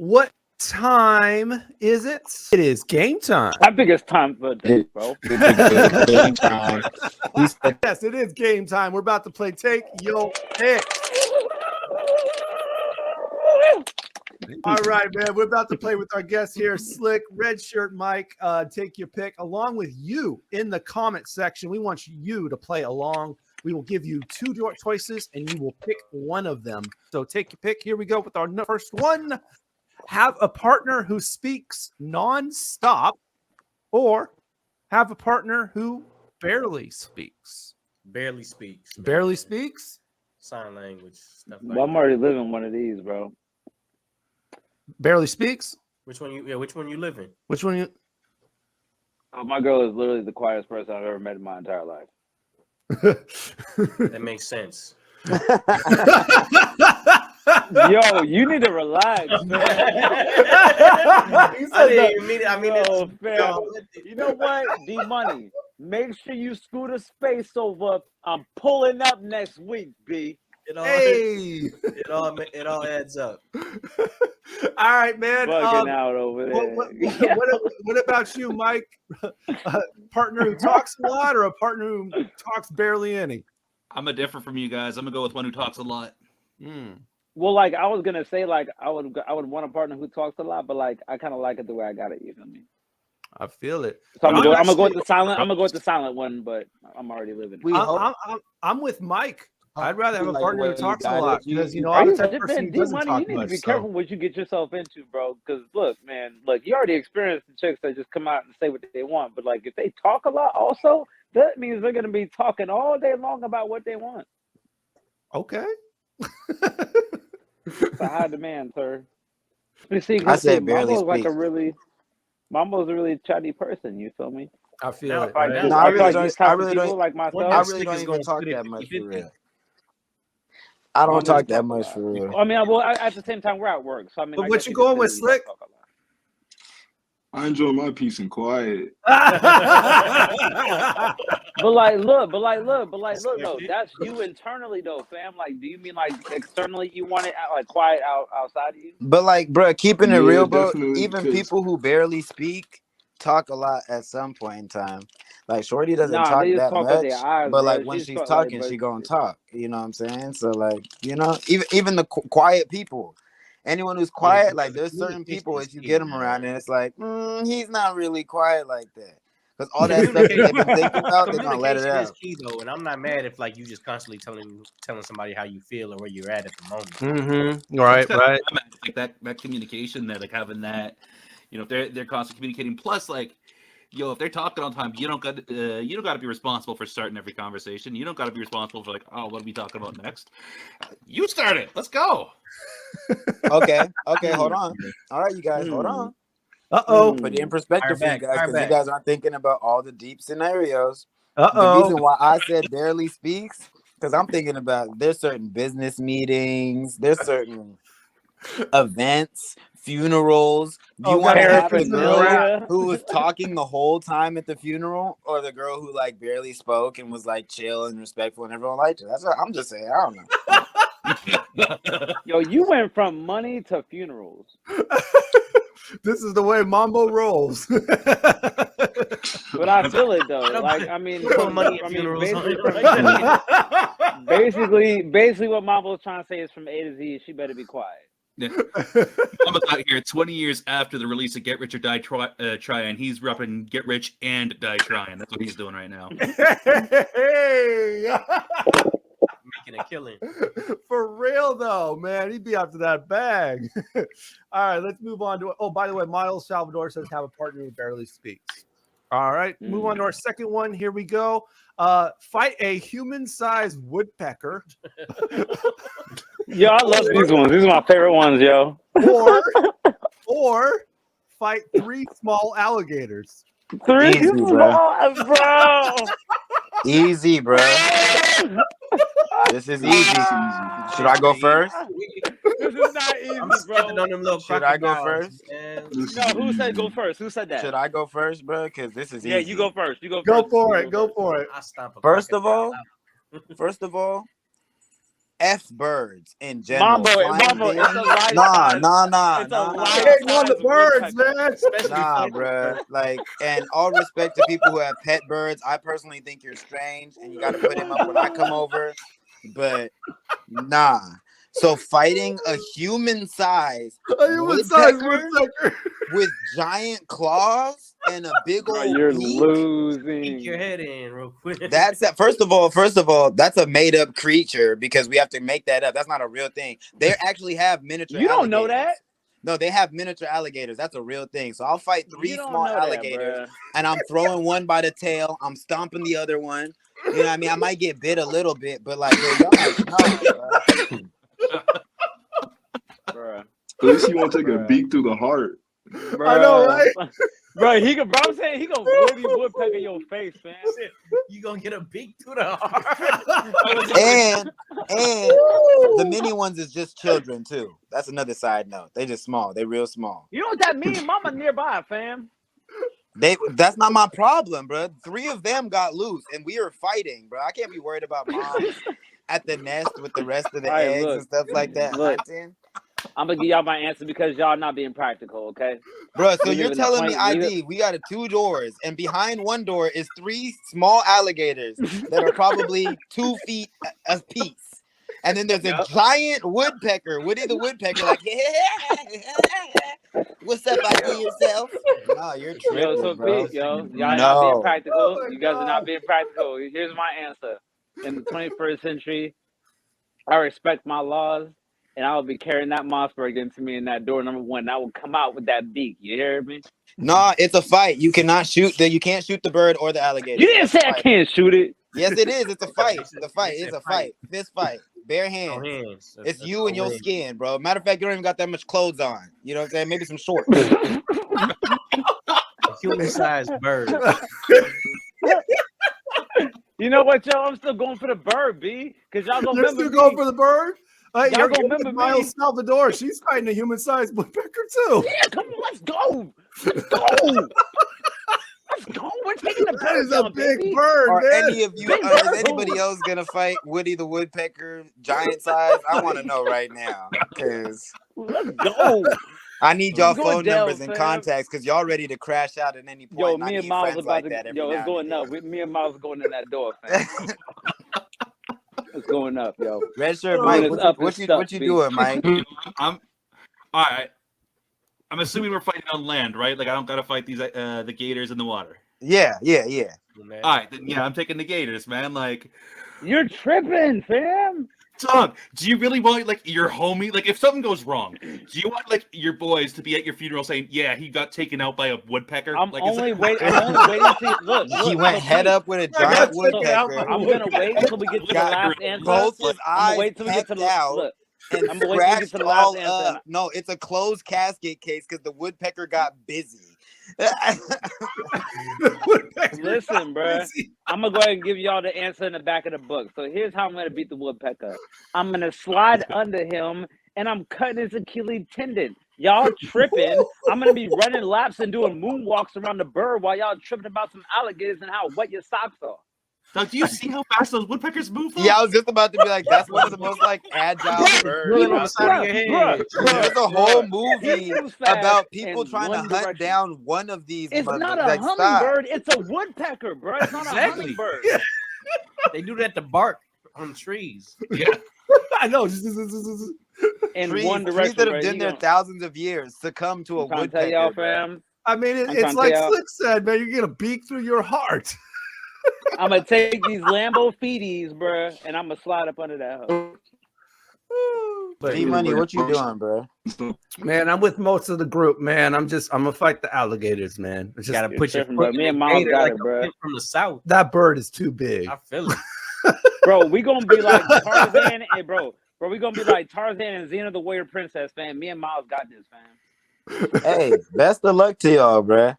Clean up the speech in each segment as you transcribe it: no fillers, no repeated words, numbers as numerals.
What time is it? It is game time. I think it's time for this, bro. Game time. Yes, it is game time. We're about to play Take Your Pick. All right, man. We're about to play with our guest here, Slick, Red Shirt Mike. Take your pick along with you in the comment section. We want you to play along. We will give you two choices, and you will pick one of them. So take your pick. Here we go with our first one. Have a partner who speaks nonstop, or have a partner who barely speaks. Barely speaks. Barely speaks? Sign language stuff like Well, I'm already living one of these, bro. Barely speaks? Which one you live in? Which one you? Oh, my girl is literally the quietest person I've ever met in my entire life. That makes sense. Yo, you need to relax, man. You know what, D-Money? Make sure you scoot a space over. I'm pulling up next week, B. It all adds up. All right, man. Bugging out over there. What about you, Mike? A partner who talks a lot, or a partner who talks barely any? I'm a different from you guys. I'm gonna go with one who talks a lot. Well, like I was gonna say, like I would want a partner who talks a lot, but like I kind of like it the way I got it. You feel me? I feel it. So I'm gonna go with the silent. I'm gonna go with the silent one, but I'm already living it. I'm with Mike. I'd rather have a Like partner the who way talks you a got lot it. because you know Are I'm you the such type a of person fan, who doesn't D-Money? talk You need to much. be So. careful what you get yourself into, bro. Because look, man, look, you already experienced the chicks that just come out and say what they want, but like if they talk a lot, also that means they're gonna be talking all day long about what they want. Okay. It's a high demand, sir. You see, I said barely Mambo's like speaks. Mambo's a really chatty person. You feel me? I feel Now, it. right man. now, No, I I feel really like don't. these I type of really people don't. like myself. I really don't even talk that much for real. I don't talk that much for real. I mean, well, at the same time, we're at work, so I mean. But I what guess you could going say with, we Slick? talk a lot. I enjoy my peace and quiet. But look, though, that's you internally, though, fam. Like, do you mean like externally you want it like quiet outside of you? But like, bro, keeping it Yeah, real, bro. definitely, Even 'cause- people who barely speak talk a lot at some point in time. Like Shorty doesn't Nah, talk they just that talk with much, their eyes, but bro. like when She's she's talk, talking, like, she gonna talk. You know what I'm saying? So like, you know, even the quiet people. Anyone who's quiet, like there's certain people as you get them around, and it's like, he's not really quiet like that. Because all that stuff that they've been thinking about, they're gonna let it Communication is out. key, though, and I'm not mad if like you just constantly telling somebody how you feel or where you're at the moment. Mm-hmm. Right. Like that communication, that like having that, you know, if they're constantly communicating. Plus, like, yo, if they're talking all the time, you don't got to be responsible for starting every conversation. You don't got to be responsible for like, oh, what are we talking about next? You start it. Let's go. Okay, hold on. All right, you guys, hold on. Uh-oh. Put it in perspective for you guys, because you guys aren't thinking about all the deep scenarios. Uh-oh. The reason why I said barely speaks, because I'm thinking about there's certain business meetings, there's certain events, funerals. Do you want to have the girl who was talking the whole time at the funeral, or the girl who like barely spoke and was like chill and respectful and everyone liked her? That's what I'm just saying. I don't know. Yo, you went from money to funerals. This is the way Mambo rolls. But I feel it though. Like I mean, basically, what Mambo's trying to say is from A to Z, she better be quiet. Yeah. Mama's out here 20 years after the release of Get Rich or Die Trying. He's repping Get Rich and Die Trying. That's what he's doing right now. Hey! Making a killing. For real though, man. He'd be after that bag. All right, let's move on to it. Oh, by the way, Miles Salvador says have a partner who barely speaks. All right, move on to our second one. Here we go. Fight a human-sized woodpecker. Yo, I love these ones. These are my favorite ones, yo. Or fight 3 small alligators. 3 Easy, small, bro. Easy, bro. This is easy. Should I go first? This is not easy, bro. Should I go first? No, who said go first? Who said that? Should I go first, bro? Because this is easy. Yeah, you go first. You go first. Go for it. Go for it. First of all, F birds in general. Mambo, Flying it's a things. life Nah. It's a life Hating on the birds, man. Nah, bruh. Like, and all respect to people who have pet birds. I personally think you're strange, and you got to put him up when I come over. But nah. So fighting a human-sized woodpecker with giant claws and a big Bro, old you're beak. losing. Peek your head in real quick. That's that. First of all, that's a made-up creature because we have to make that up. That's not a real thing. They actually have miniature. You don't know alligators. that. No, they have miniature alligators. That's a real thing. So I'll fight 3 small alligators, and I'm throwing one by the tail. I'm stomping the other one. You know what I mean? I might get bit a little bit, but like, y'all know, Bruh. At least you won't take a beak through the heart. I know, right? Bro, I'm saying he gonna Woody Woodpecker your face, man. You gonna get a beak to the heart. and the mini ones is just children too. That's another side note. They just small. They real small. You know what that means? Mama nearby, fam. That's not my problem, bro. 3 of them got loose, and we are fighting, bro. I can't be worried about mom at the nest with the rest of the eggs and stuff like that. I'm gonna give y'all my answer because y'all not being practical, okay? Bro, so you're telling me ID, we got 2 doors, and behind one door is 3 small alligators that are probably 2 feet a piece. And then there's a giant woodpecker, Woody the Woodpecker, like, what's up, ID yourself? No, you're tripping, bro. Y'all not being practical. You guys are not being practical. Here's my answer. In the 21st century, I respect my laws. And I will be carrying that Mossberg into me in that door number 1. I will come out with that beak. You hear me? Nah, it's a fight. You cannot shoot you can't shoot the bird or the alligator. You didn't say I can't shoot it. Yes, it is. It's a fight. The fight is a fight. Fist fight. Bare hands. It's you and your skin, bro. Matter of fact, you don't even got that much clothes on. You know what I'm saying? Maybe some shorts. A human-sized bird. You know what, y'all? I'm still going for the bird, B. Because y'all gonna remember still going for the bird? Y'all gonna remember Miles me. Salvador. She's fighting a human-sized woodpecker too. Yeah, come on, let's go. Let's go. Let's go. We're taking the bird. That is a big bird, Are man. any of you? Is anybody else gonna fight Woody the Woodpecker, giant size? I want to know right now, because let's go. I need y'all Go phone down, numbers and fam. contacts because y'all ready to crash out at any point. Yo, and I me and need Miles friends about like to. that every Yo, now it's going and up. Me and Miles going in that door, fam. It's going up, yo. Red shirt, Mike. What you doing, Mike? I'm all right. I'm assuming we're fighting on land, right? Like I don't gotta fight these the gators in the water. Yeah. All right, then I'm taking the gators, man. Like you're tripping, fam. Dog, do you really want like your homie? Like if something goes wrong, do you want like your boys to be at your funeral saying, "Yeah, he got taken out by a woodpecker"? I'm like, only waiting to look. He went head up with a giant woodpecker. I'm gonna wait until we get to the last answer. Both his eyes wait till we get to the out. And I'm gonna wait till we get to the last answer. No, it's a closed casket case because the woodpecker got busy. Listen, bro. I'm gonna go ahead and give y'all the answer in the back of the book. So here's how I'm gonna beat the woodpecker. I'm gonna slide under him and I'm cutting his Achilles tendon. Y'all tripping. I'm gonna be running laps and doing moonwalks around the bird while y'all tripping about some alligators and how wet your socks are. Now, do you see how fast those woodpeckers move? Yeah, I was just about to be like, that's one of the most like agile birds. On the side of your head. There's a whole movie about people trying to hunt down one of these. It's not a hummingbird. It's a woodpecker, bro. It's not a hummingbird. Yeah. They do that to bark on trees. Yeah, I know. In trees, one direction, trees that have been there thousands of years succumb to a woodpecker. Tell y'all, fam. I mean, it's like Slick said, man. You're gonna beak through your heart. I'm gonna take these Lambo feeties, bro, and I'm gonna slide up under that hook. D-Money, what you doing, bro? Man, I'm with most of the group, man. I'm gonna fight the alligators, man. Just gotta push it. Me and Mom got it, bro. From the south, that bird is too big. I feel it, bro. We gonna be like Tarzan, and bro. We gonna be like Tarzan and Xena the Warrior Princess, fam. Me and Miles got this, fam. Hey, best of luck to y'all, bro.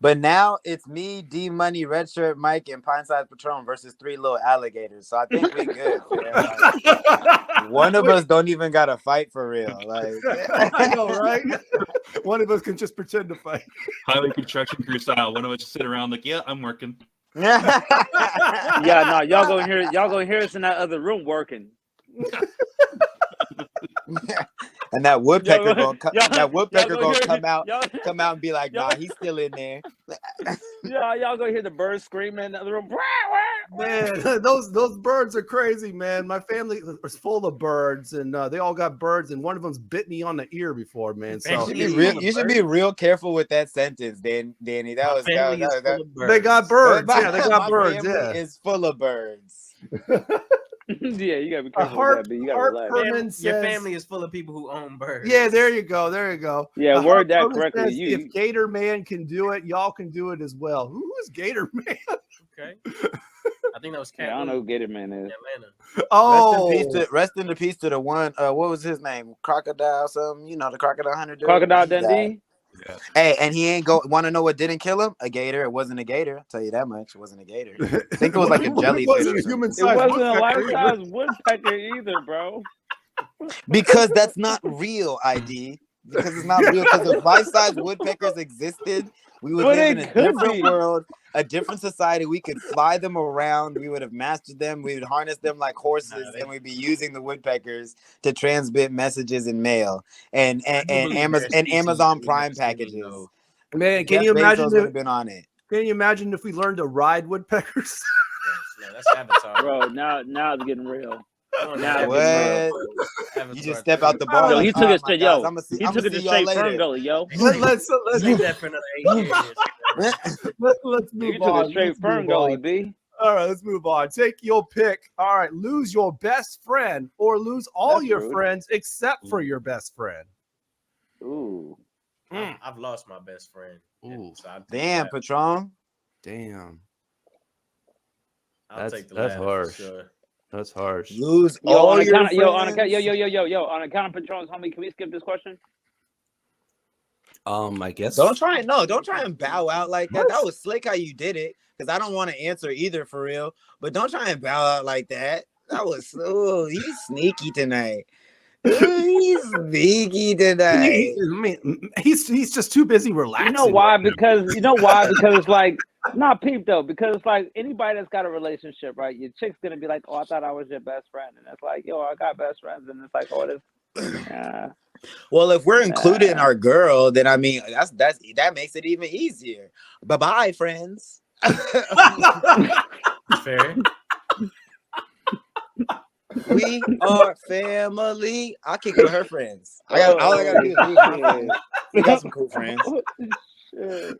But now it's me, D-Money, Red Shirt Mike, and Pine Size Patron versus 3 little alligators. So I think we good. Like, one of us don't even got to fight for real. Like, I know, right? One of us can just pretend to fight. highway construction crew style. One of us just sit around like, yeah, I'm working. Yeah, no, y'all gonna hear us in that other room working. And that woodpecker Yo, gonna come out and be like, y'all- nah, he's still in there. Y'all gonna hear the birds screaming in the other room. Man, those birds are crazy, man. My family is full of birds, and they all got birds, and one of them's bit me on the ear before, man. So You should be real careful with that sentence, Danny. They got birds. Yeah, they got my birds. family Yeah, is full of birds. Yeah, you gotta be careful with that, but you gotta relax. Your family is full of people who own birds. Yeah, there you go. There you go. Yeah, word that correctly. If Gator Man can do it, y'all can do it as well. Who is Gator Man? Okay. I think that was I don't know who Gator Man is. Atlanta. Oh, Rest in peace to the one. What was his name? Crocodile something. You know, the crocodile hunter dude. Crocodile Dundee. Yeah. Hey, and he ain't go. Want to know what didn't kill him? A gator. It wasn't a gator. I'll tell you that much. It wasn't a gator. I think it was like a jellyfish. It wasn't a life-size woodpecker either, bro. Because that's not real, ID. Because it's not real. Because if life-size woodpeckers existed, we would live in a different world, a different society. We could fly them around. We would have mastered them. We would harness them like horses, and we'd be using the woodpeckers to transmit messages and mail and Amazon Prime packages. Man, can you imagine? Would have been on it. Can you imagine if we learned to ride woodpeckers? No, that's Avatar, bro. Now it's getting real. What? You just step out the bar. Yo, he took it straight. Yo, he took it to straight Fern Gully. Yo, let's leave that for another 8 years. let's move you on. took it straight Fern Gully, B. All right, let's move on. Take your pick. All right, lose your best friend or lose all That's your rude. friends except for your best friend. Ooh. I've lost my best friend. Ooh. So Damn, Patron. Damn. I'll take the that's latter harsh. for sure. That's harsh. Lose Yo, all on your account, friends. on account of Patron's homie, can we skip this question? I guess. Don't try and bow out like that. That was slick how you did it. Because I don't want to answer either for real. But don't try and bow out like that. That was he's sneaky tonight. He's sneaky tonight. He's just too busy relaxing. You know why? Because it's like, not peep though, because it's like anybody that's got a relationship, right? Your chick's gonna be like, oh, I thought I was your best friend, and it's like, yo, I got best friends, and it's like, oh, this. Well, if we're included in our girl, then I mean that makes it even easier. Bye, friends. Fair. We are family. I'll kick it with her friends. All I gotta do is be with my friends. We got some cool friends. Man,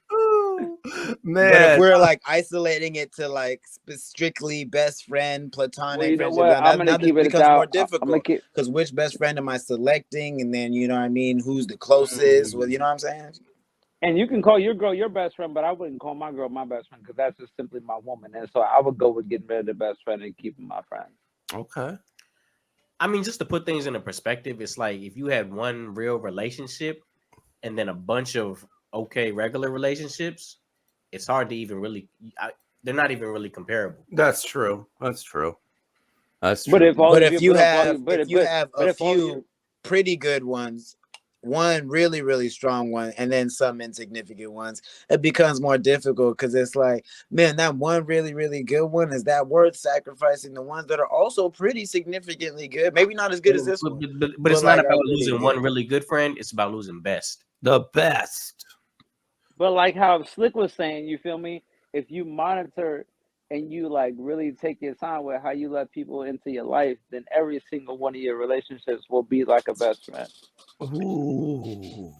but if we're like isolating it to like strictly best friend, platonic friendship, now this becomes more difficult because which best friend am I selecting? And then, you know what I mean, who's the closest? Well, you know what I'm saying? And you can call your girl your best friend, but I wouldn't call my girl my best friend because that's just simply my woman. And so I would go with getting rid of the best friend and keeping my friend. Okay. I mean, just to put things into perspective, it's like if you had one real relationship and then a bunch of regular relationships, it's hard to even really. They're not even really comparable. That's true. That's true. But if you have a few pretty good ones, one really, really strong one, and then some insignificant ones, it becomes more difficult because it's like, man, that one really, really good one, is that worth sacrificing the ones that are also pretty significantly good? Maybe not as good as this one. But it's not about losing one really good friend. It's about losing the best. But like how Slick was saying, you feel me? If you monitor and you like really take your time with how you let people into your life, then every single one of your relationships will be like a best friend. Ooh.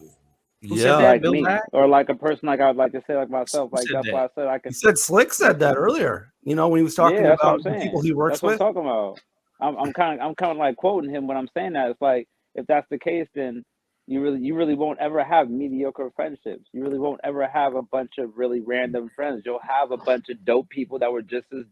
Yeah, like me, or like a person like I would like to say like myself. Like that's why I said I could. He said Slick said that earlier. You know, when he was talking about the people he works with. That's what I'm talking about. I'm kind of like quoting him when I'm saying that. It's like, if that's the case, then you really won't ever have mediocre friendships. You really won't ever have a bunch of really random friends. You'll have a bunch of dope people that were just as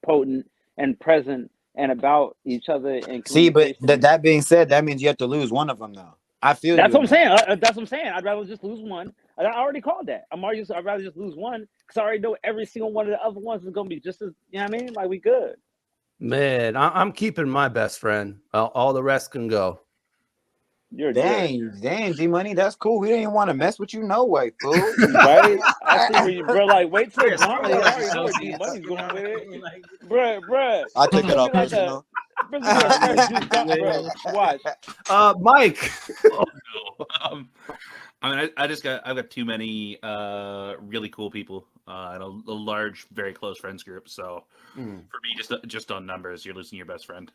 potent and present and about each other. And see, but that being said, that means you have to lose one of them, though. I feel that's what I'm saying. That's what I'm saying. I'd rather just lose one. I already called that. I'd rather just lose one because I already know every single one of the other ones is gonna be just as, you know what I mean? Like, we good. Man, I'm keeping my best friend. All the rest can go. Dang, D-Money, that's cool. We didn't want to mess with you, no way, fool. Right? I see where you, bro. Like, wait till Money's going with it, bruh. I took it all personal. Watch. Mike. Oh, no. I've got too many really cool people and a large, very close friends group. So for me, just on numbers, you're losing your best friend.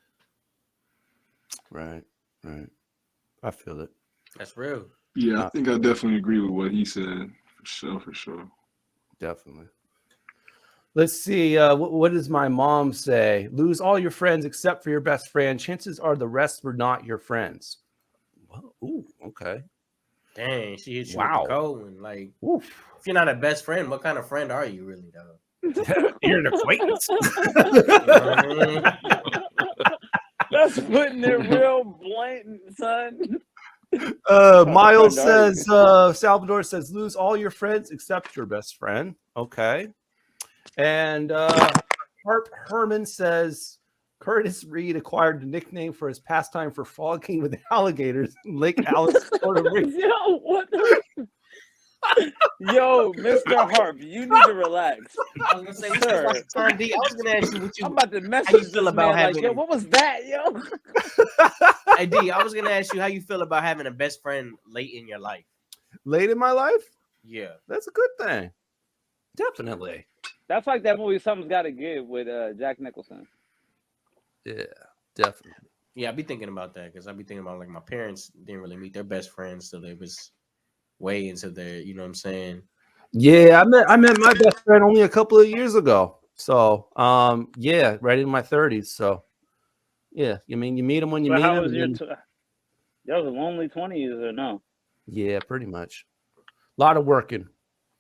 Right. I feel it. That's real. Yeah, I think I definitely agree with what he said. For sure. Definitely. Let's see. What does my mom say? Lose all your friends except for your best friend. Chances are the rest were not your friends. Well, ooh, okay. Dang, she hit you Wow. with the cold one. Like, Oof. if you're not a best friend, what kind of friend are you really, though? You're an acquaintance. That's putting it real blatant, son. Miles says, Salvador says, lose all your friends except your best friend. Okay. And Harp Herman says, Curtis Reed acquired the nickname for his pastime for frolicking with alligators in Lake Alice, Puerto Rico. Yo, what the? Yo, Mr. Harp, you need to relax. I was gonna say, sir. D, I was gonna ask you what you. I'm about to message how you this feel about man like, having. yo, what was that, yo? Hey D, I was gonna ask you how you feel about having a best friend late in your life. Late in my life? Yeah, That's a good thing. Definitely. That's like that movie Something's Gotta Give with Jack Nicholson. Yeah, definitely. yeah. I be thinking about that because I be thinking about like my parents didn't really meet their best friends, so they was way into their, you know what I'm saying? Yeah, I met my best friend only a couple of years ago. So, yeah, right in my 30s. So, yeah, you mean you meet him when you meet How him. was your? That was a lonely 20s or no? Yeah, pretty much. A lot of working.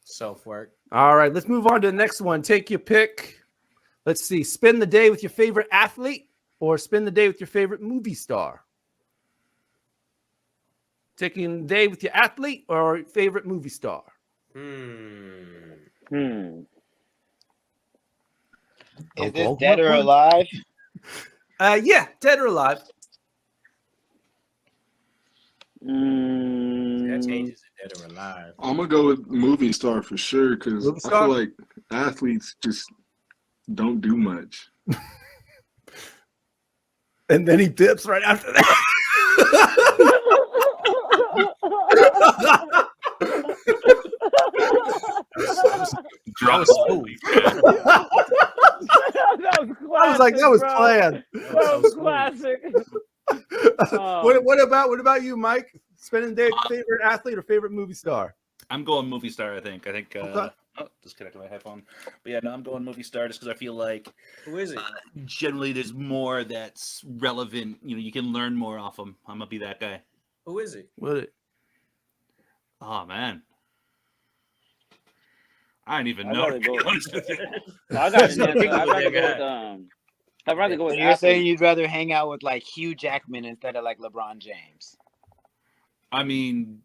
Self work. All right, let's move on to the next one. Take your pick. Let's see. Spend the day with your favorite athlete or spend the day with your favorite movie star. Taking the day with your athlete or favorite movie star. Is Don't this go. dead or alive? Yeah, dead or alive. That changes it, dead or alive. I'm gonna go with movie star for sure because Movie I star? feel like athletes just don't do much. And then he dips right after that. Drop I was like, that was planned. That was classic. What about you, Mike? Spending the day with your favorite athlete or favorite movie star? I'm going movie star. I think. Okay. Disconnected my headphone. But yeah, no, I'm going movie star just because I feel like Who is it? generally there's more that's relevant. You know, you can learn more off them. I'm gonna be that guy. Who is it? What? Oh man, I don't even I'd know. rather To be go- honest with you. I got an answer. I'd rather go with I'd rather go with You're saying athlete. you'd rather hang out with like Hugh Jackman instead of like LeBron James. I mean,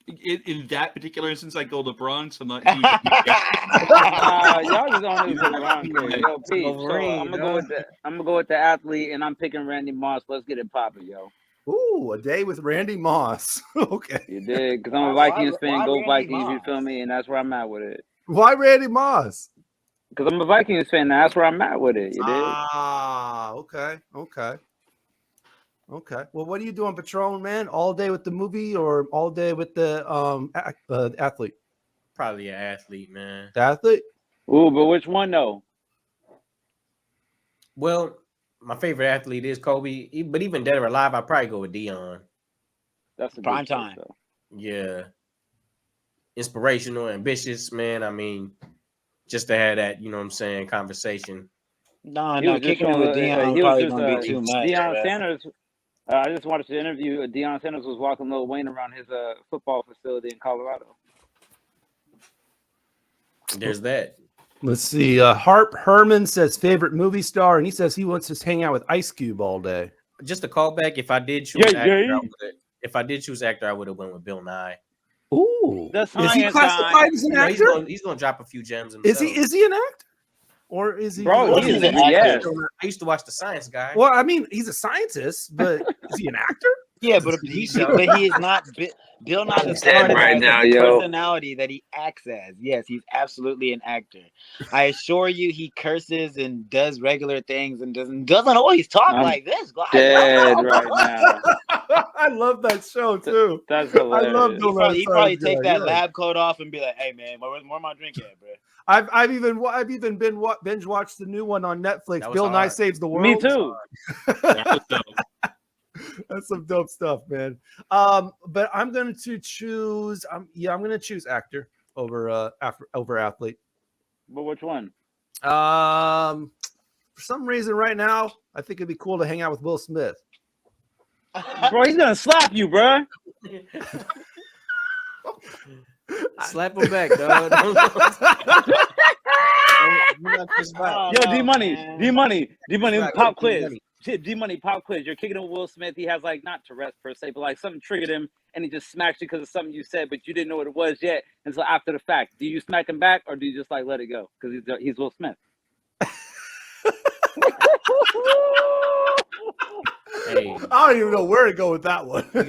in that particular instance, I go LeBron. So I'm not. Y'all just don't even LeBron here. Yo, Pete. So Wolverine, I'm gonna go with the athlete, and I'm picking Randy Moss. Let's get it popping, yo. Ooh, a day with Randy Moss. Okay. You did, because I'm a Why- Vikings fan. why Go Randy Vikings, you Moss? feel me? And that's where I'm at with it. Why Randy Moss? Because I'm a Vikings fan, and that's where I'm at with it. You did. Ah, okay. Well, what are you doing, Patron, man? All day with the movie or all day with the athlete? Probably an athlete, man. The athlete? Ooh, but which one though? Well, my favorite athlete is Kobe, but even dead or alive, I'd probably go with Dion. That's a good Prime choice, time. though. Yeah. Inspirational, ambitious, man. I mean, just to have that, you know what I'm saying, conversation. No, He was just kicking it with showing- Dion he was probably just, gonna be too much. Deion bruh. Sanders. I just watched the interview. Deion Sanders was walking Lil Wayne around his football facility in Colorado. There's that. Let's see. Harp Herman says favorite movie star, and he says he wants to hang out with Ice Cube all day. Just a callback. If I did choose Yeah, actor, yeah. I would have went with Bill Nye. Ooh, The is he science classified guy. as an You know, actor? he's gonna drop a few gems himself. Is he an actor, or is he? Bro, he's an yes. actor. I used to watch The Science Guy. Well, I mean, he's a scientist, but is he an actor? Yeah, but he is not. Bill Nye the Dead Scientist right has now, a yo. personality that he acts as. Yes, he's absolutely an actor. I assure you, he curses and does regular things and doesn't always talk I'm like this. dead right now. I love that show too. That's I love hilarious. Bill Nye the He probably Science take Guy. that You're right. lab coat off and be like, "Hey man, where my drink at, bro?" I've even been binge watched the new one on Netflix. Bill Nye Saves the World. Me too. That was dope. That's some dope stuff, man. But I'm going to choose. I'm going to choose actor over athlete. But which one? For some reason, right now, I think it'd be cool to hang out with Will Smith. Bro, he's gonna slap you, bro. Slap him back, dog. Yo, D-Money, pop quiz. D-Money, pop quiz. You're kicking with Will Smith. He has like not Tourette's per se, but like something triggered him, and he just smacked you because of something you said, but you didn't know what it was yet. And so after the fact, do you smack him back or do you just like let it go because he's Will Smith? Hey, I don't even know where to go with that one. you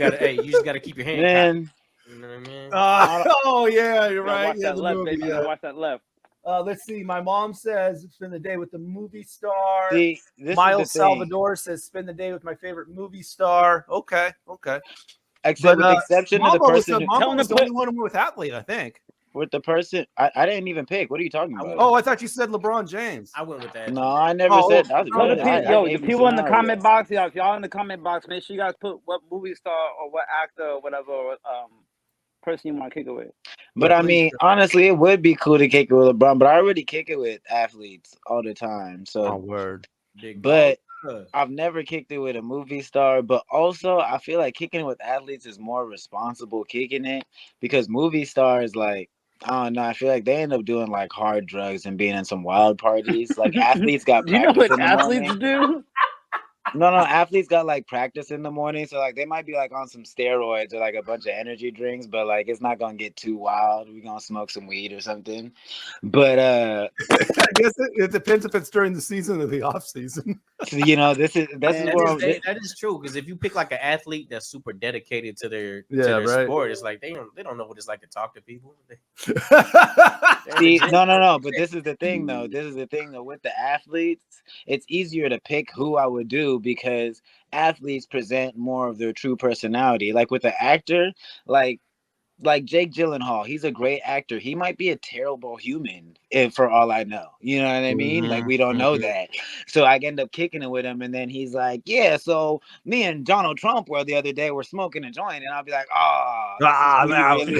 just gotta keep your hand. Man, you know what I mean? oh yeah, you're Gotta right. watch Yeah, that the left, movie, baby. yeah. Gotta watch that left. Let's see. My mom says spend the day with the movie star. see, this Miles is the thing. Salvador says spend the day with my favorite movie star. Okay. Except with the exception of the person Mambo was the only one with athlete, I think. with the person I didn't even pick. What are you talking about? Oh, I thought you said LeBron James. I went with that. No, I never said that. Yo, the people in the comment box, y'all, if y'all in the comment box, make sure you guys put what movie star or what actor or whatever person you want to kick it with. But I mean, honestly, it would be cool to kick it with LeBron, but I already kick it with athletes all the time. So, word. But I've never kicked it with a movie star. But also, I feel like kicking it with athletes is more responsible kicking it because movie stars, like, I don't know, I feel like they end up doing like hard drugs and being in some wild parties. Like athletes got Do you know practice what in the athletes morning. do? No, athletes got like practice in the morning, so like they might be like on some steroids or like a bunch of energy drinks, but like it's not gonna get too wild. We're gonna smoke some weed or something. But I guess it depends if it's during the season or the off season. you know, that is true because if you pick like an athlete that's super dedicated to their sport, it's like they don't know what it's like to talk to people. See, no. But this is the thing though. With the athletes, it's easier to pick who I would do because athletes present more of their true personality. Like with the actor, like Jake Gyllenhaal, he's a great actor. He might be a terrible human, for all I know. You know what I mean? Like we don't know that. So I end up kicking it with him, and then he's like, "Yeah, so me and Donald Trump the other day were smoking a joint," and I'll be like, really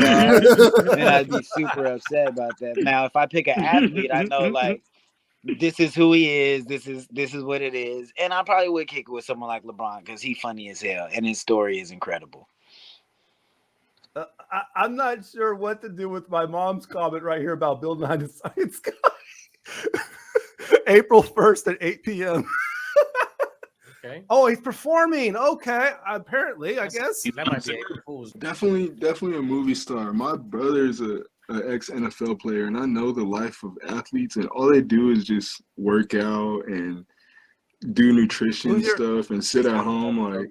are?" And I'd be super upset about that. Now, if I pick an athlete, I know like this is who he is. This is what it is, and I probably would kick it with someone like LeBron because he's funny as hell, and his story is incredible. I'm not sure what to do with my mom's comment right here about Bill Nye the Science Guy. April 1st at 8 p.m. Okay. Oh, he's performing. Okay. Apparently, I guess. That might be April Fool's. Definitely a movie star. My brother's an ex-NFL player, and I know the life of athletes, and all they do is just work out and do nutrition stuff and sit at home. Like,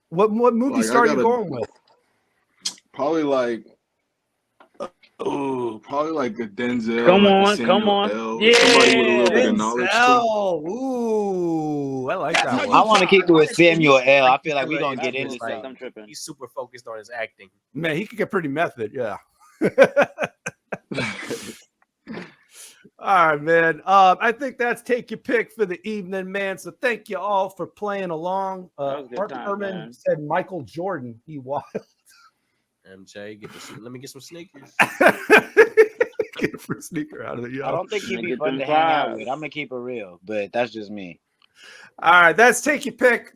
what movie star are you going with? Probably like a Denzel. Come on. Yeah, somebody with a little bit of knowledge too. Ooh, I like that one. I want to kick it with Samuel L. I feel like we're gonna get into like, something. Tripping. He's super focused on his acting. Man, he could get pretty method, yeah. All right, man. I think that's take your pick for the evening, man. So thank you all for playing along. Mark Herman said Michael Jordan. He wild. MJ, let me get some sneakers. Get a free sneaker out of it. I don't think he'd be fun to hang out with. I'm gonna keep it real, but that's just me. All right, that's take your pick.